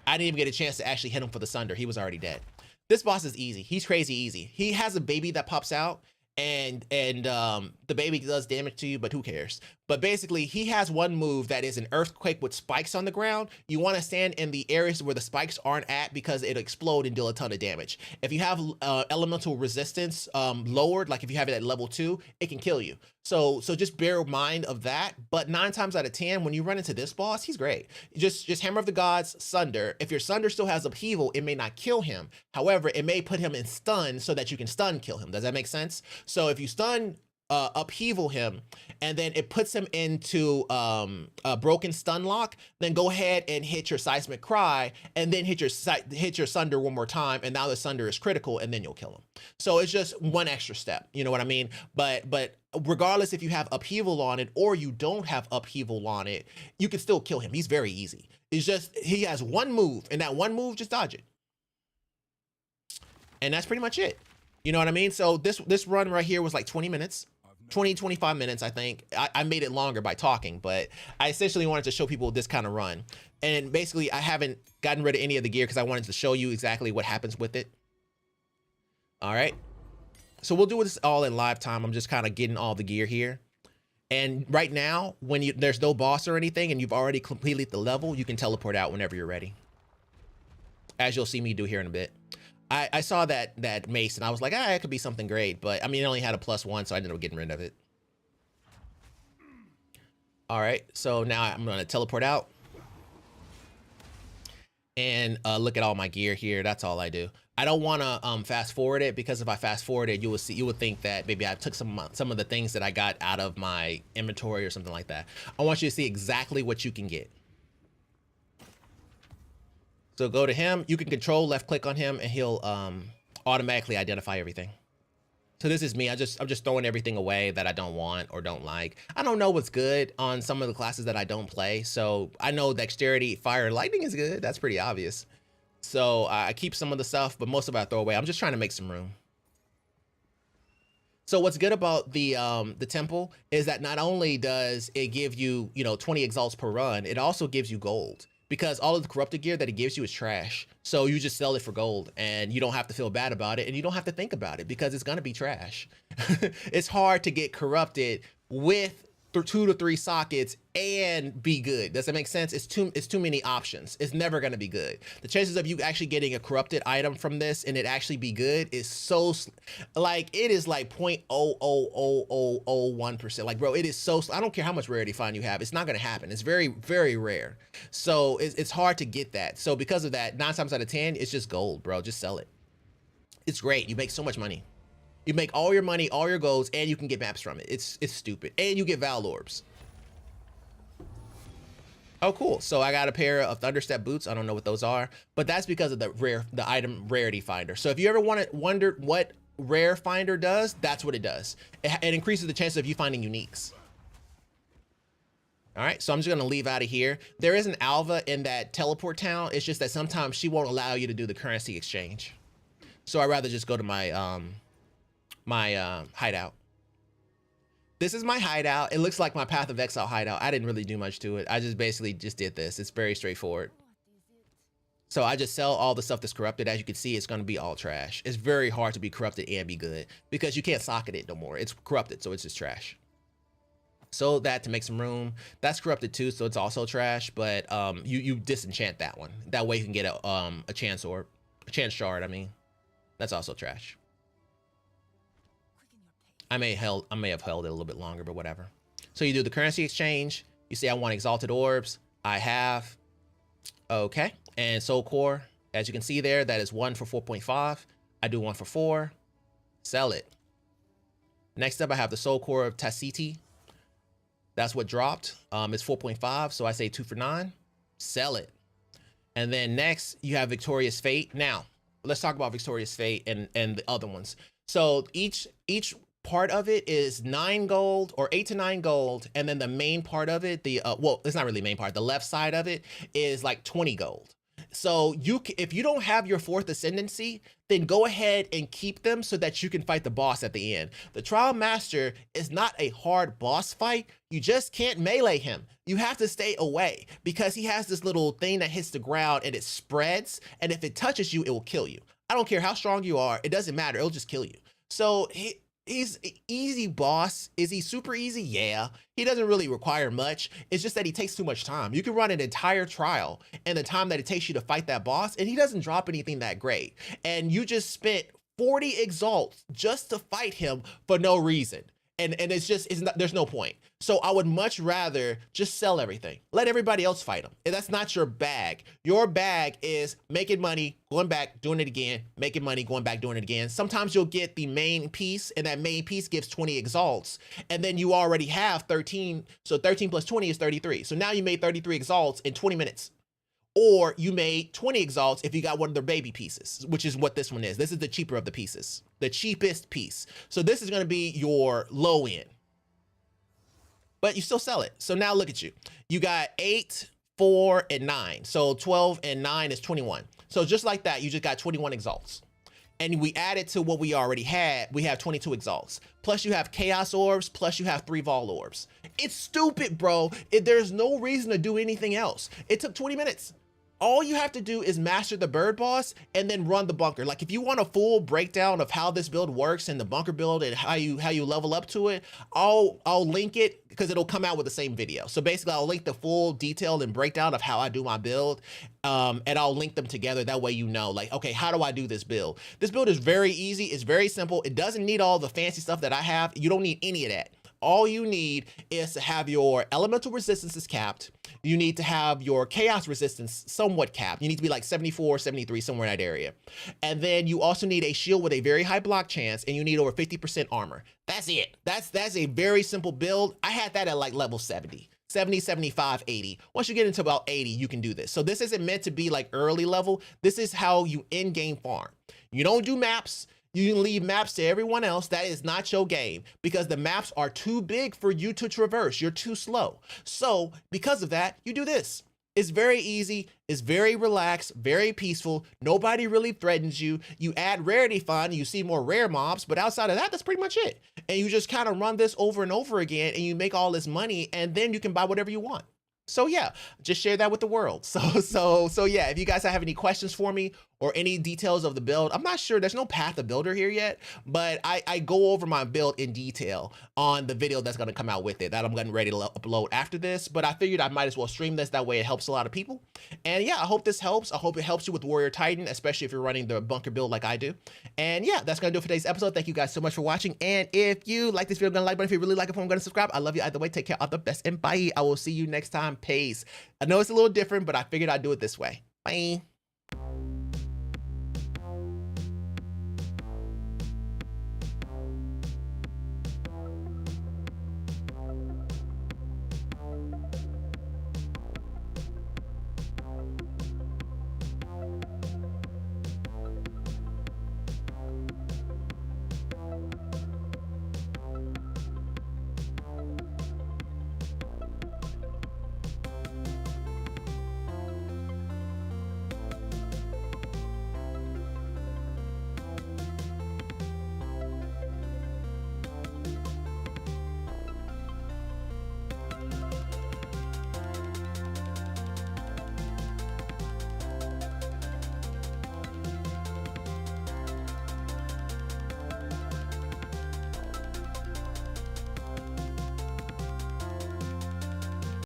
I didn't even get a chance to actually hit him for the Sunder. He was already dead. This boss is easy. He's crazy easy. He has a baby that pops out and the baby does damage to you, but who cares? But basically he has one move that is an earthquake with spikes on the ground. You want to stand in the areas where the spikes aren't at because it'll explode and deal a ton of damage. If you have elemental resistance lowered, like if you have it at level 2, it can kill you. So just bear mind of that. But 9 times out of 10, when you run into this boss, he's great. Just Hammer of the Gods, Sunder. If your Sunder still has upheaval, it may not kill him. However, it may put him in stun so that you can stun kill him. Does that make sense? So if you stun upheaval him and then it puts him into a broken stun lock, then go ahead and hit your Seismic Cry and then hit your Sunder one more time, and now the Sunder is critical and then you'll kill him. So it's just one extra step, you know what I mean? But regardless if you have upheaval on it or you don't have upheaval on it, you can still kill him. He's very easy. It's just he has one move, and that one move, just dodge it. And that's pretty much it. You know what I mean? So this run right here was like 20 minutes. 25 minutes, I think. I made it longer by talking, but I essentially wanted to show people this kind of run. And basically, I haven't gotten rid of any of the gear because I wanted to show you exactly what happens with it. All right. So we'll do this all in live time. I'm just kind of getting all the gear here. And right now, when there's no boss or anything and you've already completed the level, you can teleport out whenever you're ready. As you'll see me do here in a bit. I saw that mace and I was like, it could be something great, but I mean, it only had a +1, so I ended up getting rid of it. All right, so now I'm gonna teleport out and look at all my gear here. That's all I do. I don't want to fast forward it, because if I fast forward it, you would think that maybe I took some of the things that I got out of my inventory or something like that. I want you to see exactly what you can get. So go to him, you can control left click on him and he'll automatically identify everything. So this is me, I'm just throwing everything away that I don't want or don't like. I don't know what's good on some of the classes that I don't play. So I know dexterity, fire, lightning is good. That's pretty obvious. So I keep some of the stuff, but most of it I throw away. I'm just trying to make some room. So what's good about the temple is that not only does it give you, 20 exalts per run, it also gives you gold, because all of the corrupted gear that it gives you is trash. So you just sell it for gold and you don't have to feel bad about it, and you don't have to think about it because it's gonna be trash. It's hard to get corrupted with 2 to 3 sockets and be good. Does that make sense? It's too many options. It's never going to be good. The chances of you actually getting a corrupted item from this and it actually be good is so like, it is like 0.00001%. Like, bro, it is so, I don't care how much rarity find you have, it's not going to happen. It's very, very rare. So it's hard to get that. So because of that, 9 times out of 10, it's just gold, bro. Just sell it. It's great. You make so much money. You make all your money, all your golds, and you can get maps from it. It's stupid. And you get Val orbs. Oh, cool. So I got a pair of Thunderstep boots. I don't know what those are, but that's because of the item rarity finder. So if you ever wondered what rare finder does, that's what it does. It increases the chance of you finding uniques. All right, so I'm just gonna leave out of here. There is an Alva in that teleport town. It's just that sometimes she won't allow you to do the currency exchange. So I'd rather just go to my hideout. This is my hideout. It looks like my Path of Exile hideout. I didn't really do much to it. I just basically just did this. It's very straightforward. So I just sell all the stuff that's corrupted. As you can see, it's going to be all trash. It's very hard to be corrupted and be good because you can't socket it no more. It's corrupted, so it's just trash. So that to make some room. That's corrupted too, so it's also trash, but you disenchant that one. That way you can get a chance orb, a chance shard, I mean. That's also trash. I may have held it a little bit longer, but whatever. So you do the currency exchange. You say I want exalted orbs. I have. Okay. And soul core, as you can see there, that is 1 for 4.5. I do 1 for 4. Sell it. Next up, I have the soul core of Taciti. That's what dropped. It's 4.5. So I say 2 for 9. Sell it. And then next, you have Victorious Fate. Now, let's talk about Victorious Fate and the other ones. So each part of it is 9 gold or 8 to 9 gold, and then the main part of it, well, it's not really the main part, the left side of it is like 20 gold. So if you don't have your 4th ascendancy, then go ahead and keep them so that you can fight the boss at the end. The Trial Master is not a hard boss fight. You just can't melee him. You have to stay away because he has this little thing that hits the ground and it spreads, and if it touches you, it will kill you. I don't care how strong you are, it doesn't matter, it'll just kill you. So he's an easy boss. Is he super easy? Yeah. He doesn't really require much. It's just that he takes too much time. You can run an entire trial and the time that it takes you to fight that boss, and he doesn't drop anything that great. And you just spent 40 exalts just to fight him for no reason. And there's no point. So I would much rather just sell everything. Let everybody else fight him. And that's not your bag. Your bag is making money, going back, doing it again, making money, going back, doing it again. Sometimes you'll get the main piece, and that main piece gives 20 exalts. And then you already have 13. So 13 plus 20 is 33. So now you made 33 exalts in 20 minutes. Or you made 20 exalts if you got one of their baby pieces, which is what this one is. This is the cheaper of the pieces, the cheapest piece. So this is going to be your low end, but you still sell it. So now look at you. You got 8, 4, and 9. So 12 and 9 is 21. So just like that, you just got 21 exalts. And we added to what we already had. We have 22 exalts. Plus you have chaos orbs. Plus you have 3 vol orbs. It's stupid, bro. There's no reason to do anything else. It took 20 minutes. All you have to do is master the bird boss and then run the bunker. Like if you want a full breakdown of how this build works and the bunker build and how you level up to it, I'll link it because it'll come out with the same video. So basically I'll link the full detail and breakdown of how I do my build, and I'll link them together. That way you know, like, okay, how do I do this build? This build is very easy. It's very simple. It doesn't need all the fancy stuff that I have. You don't need any of that. All you need is to have your elemental resistances capped. You need to have your chaos resistance somewhat capped. You need to be like 74, 73, somewhere in that area. And then you also need a shield with a very high block chance, and you need over 50% armor. That's it. That's a very simple build. I had that at like level 70. 70, 75, 80. Once you get into about 80, you can do this. So this isn't meant to be like early level. This is how you in-game farm. You don't do maps. You can leave maps to everyone else. That is not your game because the maps are too big for you to traverse. You're too slow. So because of that, you do this. It's very easy. It's very relaxed, very peaceful. Nobody really threatens you. You add rarity fund, you see more rare mobs, but outside of that, that's pretty much it. And you just kind of run this over and over again, and you make all this money, and then you can buy whatever you want. So yeah, just share that with the world. So yeah, if you guys have any questions for me or any details of the build, I'm not sure. There's no path of builder here yet, but I go over my build in detail on the video that's going to come out with it that I'm getting ready to upload after this. But I figured I might as well stream this. That way it helps a lot of people. And yeah, I hope this helps. I hope it helps you with Warrior Titan, especially if you're running the bunker build like I do. And yeah, that's going to do it for today's episode. Thank you guys so much for watching. And if you like this video, go to like button. If you really like it, I'm going to subscribe. I love you either way. Take care. All the best and bye. I will see you next time. Peace. I know it's a little different, but I figured I'd do it this way. Bye.